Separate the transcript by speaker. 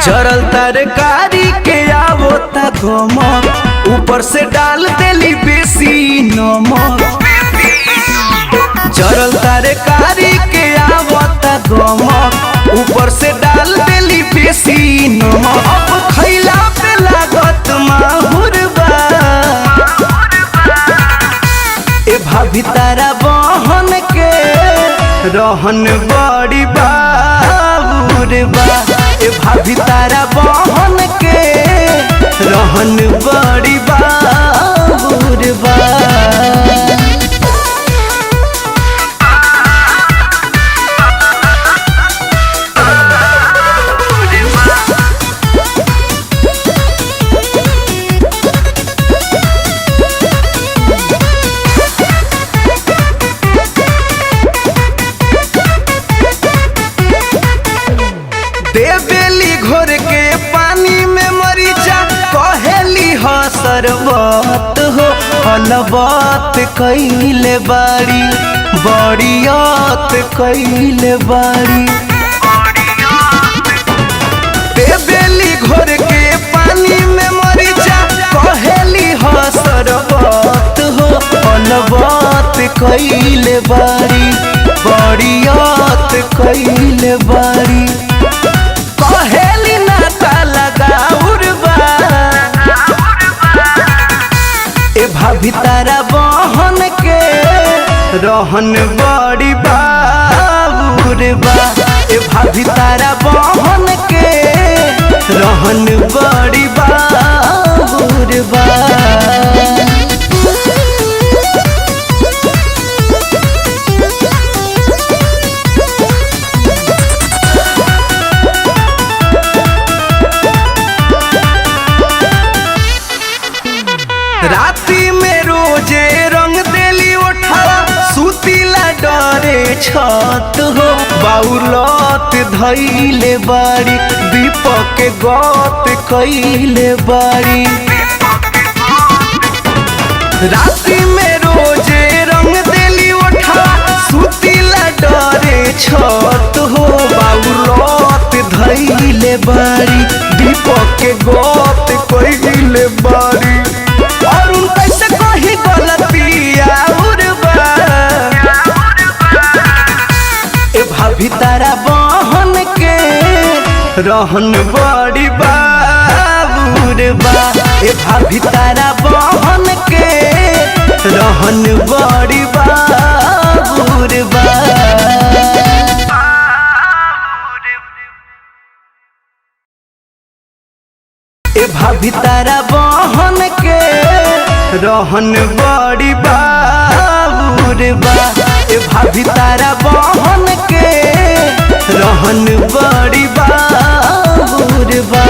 Speaker 1: जरल तरकारी के आवता गमक, ऊपर से डाल देली बेसी नमक। जरल तरकारी के आवता गमक, ऊपर से डाल देली बेसी नमक। अब खैला पे लागत माहुर बा, ए भाभी तारा बहन के रहन बड़ी बाबूर बा। ए भाभी तारा बहन के रहन बड़ी बाबूर बा। देवेली घोर के पानी में मरीचा, कहेली ह सरबत हो। हलबत कैले बाड़ी, बड़ियत कैले बाड़ी। देवेली घोर के पानी में मरीचा, कहेली ह सरबत हो। हलबत कैले बाड़ी, बड़ियत कैले बाड़ी। कहेली नाता लगाउर बा, ए भाभी तारा बहन के रहन बड़ी बाबूर बा। ए भाभी तारा बहन के रहन बड़ी बाबूर बा। राती में रोजे रंग देली उठावा, सुतीला डरे छत हो। बाउलत धैले बाड़ी, दीपक के गत कैले बाड़ी। राती में रोजे रंग देली उठावा, सुतीला डरे छत हो। बाउलत धैले बाड़ी, दीपक के गत कैले बाड़ी। और उन कैसे कही गलतिया उर्बा, ए भाभी तारा बहन के रहन बड़ी बाबूर बा। ए भाभी तारा बहन के रहन बड़ी बाबूर बा। ए भाभी तारा बहन के रहन बड़ी बाबूर बा। ए भाभी तारा बहन के रहन बड़ी बाबूर बा।